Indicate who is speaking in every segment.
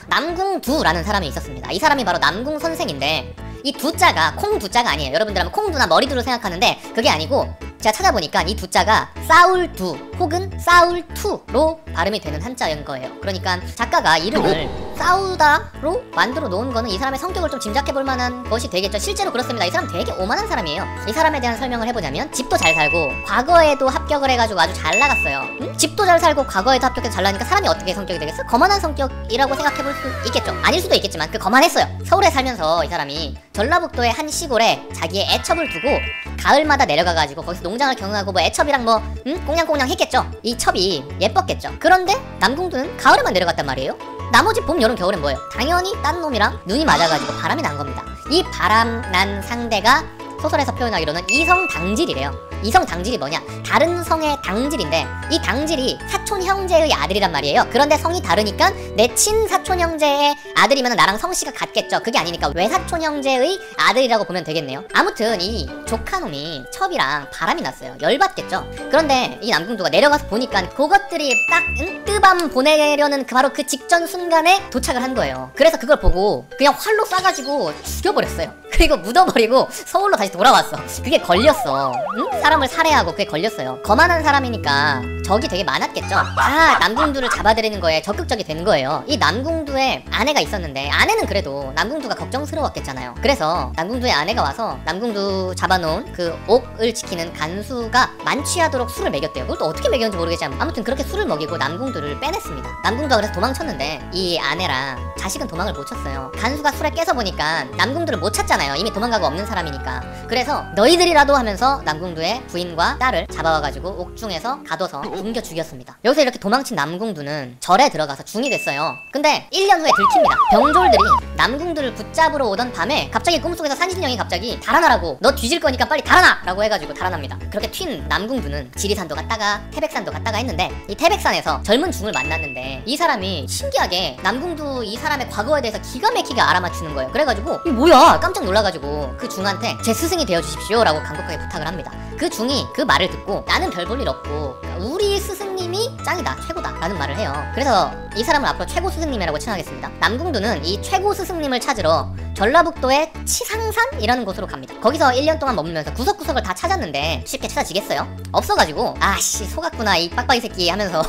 Speaker 1: 남궁두라는 사람이 있었습니다. 이 사람이 바로 남궁 선생인데, 이 두자가 콩두자가 아니에요. 여러분들 하면 콩두나 머리두를 생각하는데 그게 아니고, 제가 찾아보니까 이 두자가 싸울두 혹은 싸울투로 발음이 되는 한자인 거예요. 그러니까 작가가 이름을 싸우다로 만들어 놓은 거는 이 사람의 성격을 좀 짐작해볼 만한 것이 되겠죠. 실제로 그렇습니다. 이 사람 되게 오만한 사람이에요. 이 사람에 대한 설명을 해보자면, 집도 잘 살고 과거에도 합격을 해가지고 아주 잘 나갔어요. 집도 잘 살고 과거에도 합격해서 잘 나니까 사람이 어떻게 성격이 되겠어? 거만한 성격이라고 생각해볼 수 있겠죠. 아닐 수도 있겠지만 그 거만했어요. 서울에 살면서 이 사람이 전라북도의 한 시골에 자기의 애첩을 두고 가을마다 내려가가지고 거기서 농장을 경영하고 뭐 애첩이랑 뭐 꽁냥꽁냥 했겠죠. 이 첩이 예뻤겠죠. 그런데 남궁두는 가을에만 내려갔단 말이에요. 나머지 봄, 여름, 겨울엔 뭐예요? 당연히 딴 놈이랑 눈이 맞아가지고 바람이 난 겁니다. 이 바람 난 상대가 소설에서 표현하기로는 이성당질이래요. 이성당질이 뭐냐? 다른 성의 당질인데, 이 당질이 사촌 형제의 아들이란 말이에요. 그런데 성이 다르니까 내 친사촌 형제의 아들이면 나랑 성씨가 같겠죠. 그게 아니니까 외사촌 형제의 아들이라고 보면 되겠네요. 아무튼 이 조카놈이 첩이랑 바람이 났어요. 열받겠죠. 그런데 이 남궁두가 내려가서 보니까 그것들이 딱 뜨밤 보내려는 바로 그 직전 순간에 도착을 한 거예요. 그래서 그걸 보고 그냥 활로 쏴가지고 죽여버렸어요. 그리고 묻어버리고 서울로 다시 돌아왔어. 그게 걸렸어. 사람을 살해하고 그게 걸렸어요. 거만한 사람이니까 적이 되게 많았겠죠. 다 남궁두를 잡아들이는 거에 적극적이 된 거예요. 이 남궁두의 아내가 있었는데, 아내는 그래도 남궁두가 걱정스러웠겠잖아요. 그래서 남궁두의 아내가 와서 남궁두 잡아놓은 그 옥을 지키는 간수가 만취하도록 술을 먹였대요. 그걸 또 어떻게 먹였는지 모르겠지만 아무튼 그렇게 술을 먹이고 남궁두를 빼냈습니다. 남궁두가 그래서 도망쳤는데 이 아내랑 자식은 도망을 못 쳤어요. 간수가 술에 깨서 보니까 남궁두를 못 찾잖아요. 이미 도망가고 없는 사람이니까. 그래서 너희들이라도 하면서 남궁두의 부인과 딸을 잡아와가지고 옥중에서 가둬서 굶겨 죽였습니다. 여기서 이렇게 도망친 남궁두는 절에 들어가서 중이 됐어요. 근데 1년 후에 들킵니다. 병졸들이 남궁두를 붙잡으러 오던 밤에 갑자기 꿈속에서 산신령이 갑자기 달아나라고, 너 뒤질 거니까 빨리 달아나! 라고 해가지고 달아납니다. 그렇게 튄 남궁두는 지리산도 갔다가 태백산도 갔다가 했는데, 이 태백산에서 젊은 중을 만났는데 이 사람이 신기하게 남궁두 이 사람의 과거에 대해서 기가 막히게 알아맞히는 거예요. 그래가지고 이게 뭐야? 깜짝 놀라가지고 그 중한테 제 스승이 되어주십시오 라고 간곡하게 부탁을 합니다. 그 중이 그 말을 듣고 나는 별 볼 일 없고 우리 스승님이 짱이다, 최고다 라는 말을 해요. 그래서 이 사람을 앞으로 최고 스승님이라고 칭하겠습니다. 남궁두는 이 최고 스승님을 찾으러 전라북도의 치상산이라는 곳으로 갑니다. 거기서 1년 동안 머물면서 구석구석을 다 찾았는데 쉽게 찾아지겠어요? 없어가지고 아씨 속았구나 이 빡빡이 새끼 하면서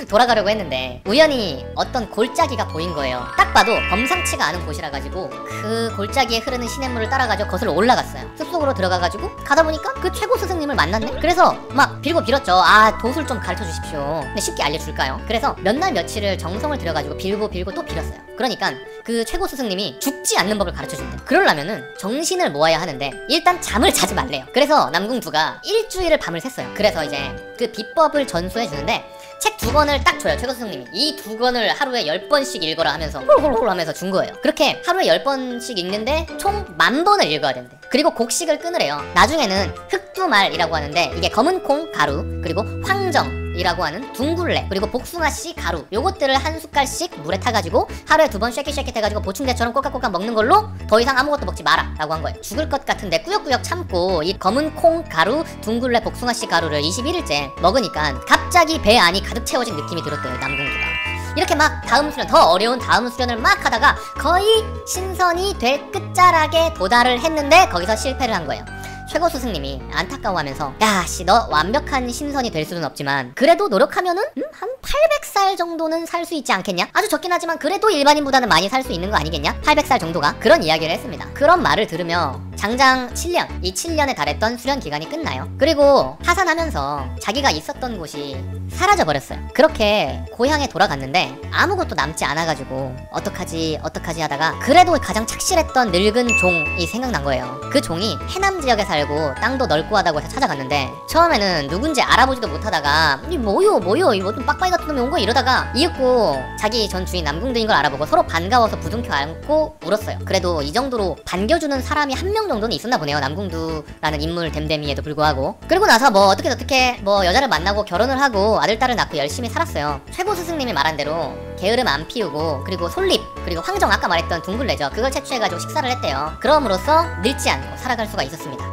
Speaker 1: 돌아가려고 했는데 우연히 어떤 골짜기가 보인 거예요. 딱 봐도 범상치가 않은 곳이라 가지고 그 골짜기에 흐르는 시냇물을 따라가지고 거슬러 올라갔어요. 숲속으로 들어가가지고 가다 보니까 그 최고 스승님을 만났네? 그래서 막 빌고 빌었죠. 아, 도술 좀 가르쳐 주십시오. 근데 쉽게 알려줄까요? 그래서 몇 날 며칠을 정성을 들여가지고 빌고 또 빌었어요. 그러니까 그 최고 스승님이 죽지 않는 법을 가르쳐준대. 그러려면은 정신을 모아야 하는데 일단 잠을 자지 말래요. 그래서 남궁두가 일주일을 밤을 샜어요. 그래서 이제 그 비법을 전수해주는데 책 2권을 딱 줘요. 최고 스승님이 이 2권을 하루에 10번씩 읽어라 하면서 홀홀홀 하면서 준 거예요. 그렇게 하루에 10번씩 읽는데 총 10,000번을 읽어야 된대. 그리고 곡식을 끊으래요. 나중에는 흑두말이라고 하는데 이게 검은콩 가루, 그리고 황정이라고 하는 둥굴레, 그리고 복숭아씨 가루, 요것들을 한 숟갈씩 물에 타가지고 하루에 2번 쉐킷쉐킷 해가지고 보충제처럼 꼬깍꼬깍 먹는 걸로 더 이상 아무것도 먹지 마라 라고 한 거예요. 죽을 것 같은데 꾸역꾸역 참고 이 검은콩 가루, 둥굴레, 복숭아씨 가루를 21일째 먹으니까 갑자기 배 안이 가득 채워진 느낌이 들었대요. 남궁두가 이렇게 막 다음 수련, 더 어려운 다음 수련을 막 하다가 거의 신선이 될 끝자락에 도달을 했는데 거기서 실패를 한 거예요. 최고 스승님이 안타까워하면서 야씨 너 완벽한 신선이 될 수는 없지만 그래도 노력하면은 한 800살 정도는 살 수 있지 않겠냐? 아주 적긴 하지만 그래도 일반인보다는 많이 살 수 있는 거 아니겠냐? 800살 정도가? 그런 이야기를 했습니다. 그런 말을 들으며 장장 7년, 이 7년에 달했던 수련 기간이 끝나요. 그리고 하산하면서 자기가 있었던 곳이 사라져버렸어요. 그렇게 고향에 돌아갔는데 아무것도 남지 않아가지고 어떡하지 하다가 그래도 가장 착실했던 늙은 종이 생각난 거예요. 그 종이 해남 지역에 살고 땅도 넓고 하다고 해서 찾아갔는데 처음에는 누군지 알아보지도 못하다가 이 뭐요 이거 좀 빡빡이 같은 놈이 온 거 이러다가 이윽고 자기 전 주인 남궁두인 걸 알아보고 서로 반가워서 부둥켜 안고 울었어요. 그래도 이 정도로 반겨주는 사람이 한 명 정도는 있었나 보네요. 남궁두라는 인물 댐댐이에도 불구하고. 그리고 나서 뭐 어떻게 뭐 여자를 만나고 결혼을 하고 아들 딸을 낳고 열심히 살았어요. 최고 스승님이 말한 대로 게으름 안 피우고 그리고 솔잎 그리고 황정 아까 말했던 둥글레죠. 그걸 채취해가지고 식사를 했대요. 그럼으로써 늙지 않고 살아갈 수가 있었습니다.